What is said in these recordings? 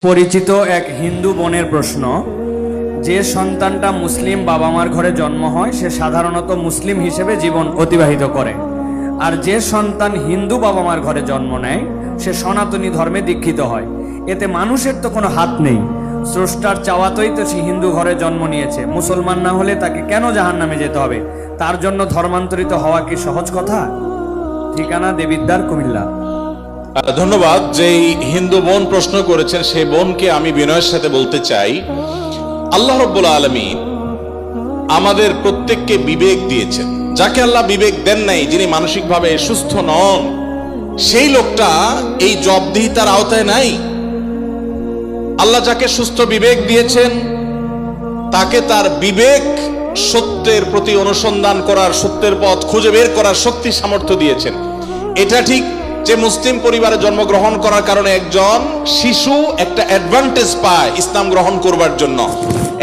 পরিচিত এক হিন্দু বোনের প্রশ্ন, যে সন্তানটা মুসলিম বাবা মার ঘরে জন্ম হয় সে সাধারণত মুসলিম হিসেবে জীবন অতিবাহিত করে, আর যে সন্তান হিন্দু বাবা মার ঘরে জন্ম নেয় সে সনাতনী ধর্মে দীক্ষিত হয়। এতে মানুষের তো কোনো হাত নেই, স্রষ্টার চাওয়াতেই তো সে হিন্দু ঘরে জন্ম নিয়েছে। মুসলমান না হলে তাকে কেন জাহান্নামে যেতে হবে? তার জন্য ধর্মান্তরিত হওয়া কি সহজ কথা? ঠিকানা দেবিদ্বার, কুমিল্লা। ধন্যবাদ। যেই হিন্দু বোন প্রশ্ন করেছেন সেই বোনকে আমি বিনয়ের সাথে বলতে চাই, আল্লাহ রাব্বুল আলামিন আমাদের প্রত্যেককে বিবেক দিয়েছেন। যাকে আল্লাহ বিবেক দেন নাই, যিনি মানসিকভাবে সুস্থ নন, সেই লোকটা এই জবাবদিহিতার আওতায় নাই। আল্লাহ যাকে সুস্থ বিবেক দিয়েছেন তাকে তার বিবেক সত্যের প্রতি অনুসন্ধান করার, সত্যের পথ খুঁজে বের করার শক্তি সামর্থ্য দিয়েছেন। এটা ঠিক যে মুসলিম পরিবারে জন্মগ্রহণ করার কারণে একজন শিশু একটা অ্যাডভান্টেজ পায় ইসলাম গ্রহণ করবার জন্য।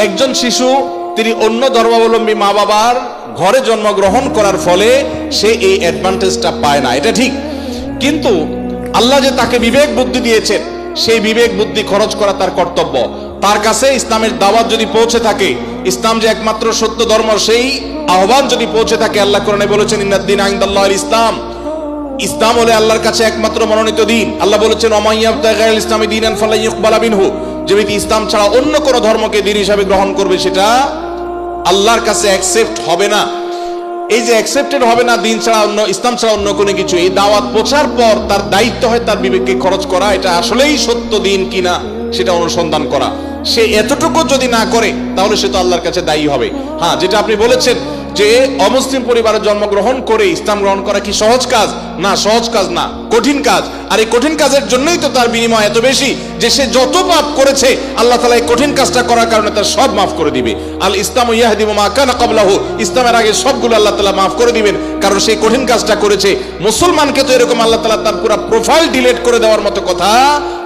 একজন শিশু তিনি অন্য ধর্মাবলম্বী মা বাবার ঘরে জন্মগ্রহণ করার ফলে সে এই অ্যাডভান্টেজটা পায় না, এটা ঠিক। কিন্তু আল্লাহ যে তাকে বিবেক বুদ্ধি দিয়েছেন, সেই বিবেক বুদ্ধি খরচ করা তার কর্তব্য। তার কাছে ইসলামের দাওয়াত যদি পৌঁছে থাকে, ইসলাম যে একমাত্র সত্য ধর্ম, সেই আহ্বান যদি পৌঁছে থাকে, আল্লাহ কোরআনে বলেছেন ইন্নাদ-দীন ইনদাল্লাহিল ইসলাম, ইসলাম হলে আল্লাহর কাছে একমাত্র মনোনীত দিন। আল্লাহ বলেছেন ওমাইয়াবতাগি গায়রাল ইসলামি দীনান ফালা ইউকবালা মিনহু, যে ব্যক্তি ইসলাম ছাড়া অন্য কোন ধর্মকে দ্বীন হিসাবে গ্রহণ করবে সেটা আল্লাহর কাছে অ্যাকসেপ্ট হবে না। এই যে অ্যাকসেপ্টেড হবে না দিন ছাড়া, অন্য ইসলাম ছাড়া অন্য কোনো কিছু, এই দাওয়াত পৌঁছার পর তার দায়িত্ব হয় তার বিবেককে খরচ করা, এটা আসলেই সত্য দিন কিনা সেটা অনুসন্ধান করা। সে এতটুকু যদি না করে তাহলে সে তো আল্লাহর কাছে দায়ী হবে। হ্যাঁ, যেটা আপনি বলেছেন যে অমুসলিম পরিবারে জন্মগ্রহণ করে ইসলাম গ্রহণ করা কি সহজ কাজ? না, সহজ কাজ না, কঠিন কাজ। আর এই কঠিন কাজের জন্যই তো তার বিনিময় এত বেশি যে সে যত পাপ করেছে আল্লাহ তাআলা এই কঠিন কাজটা করার কারণে তার সব মাফ করে দিবে। আল ইসলামু ইয়াহদি মা কানা ক্বাবলাহু, ইসলামের আগে সবগুলো আল্লাহ তাআলা মাফ করে দিবেন, কারণ সেই কঠিন কাজটা করেছে। মুসলমানকে তো এরকম আল্লাহ তাআলা তার পুরো প্রোফাইল ডিলিট করে দেওয়ার মতো কথা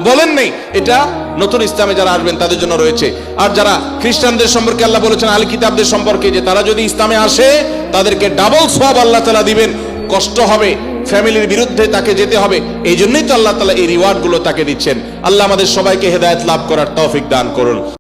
বলেন নেই। এটা নতুন ইসলামে যারা আসবেন তাদের জন্য রয়েছে। আর যারা খ্রিস্টানদের সম্পর্কে আল্লাহ বলেছেন আহলে কিতাবদের সম্পর্কে যে তারা যদি ইসলামে আসে তাদেরকে ডাবল সওয়াব আল্লাহ তাআলা দিবেন। কষ্ট হবে, ফ্যামিলির বিরুদ্ধে তাকে যেতে হবে, এই জন্যই তো আল্লাহ তাআলা এই রিওয়ার্ড গুলো তাকে দিচ্ছেন। আল্লাহ আমাদের সবাইকে হেদায়েত লাভ করার তৌফিক দান করুন।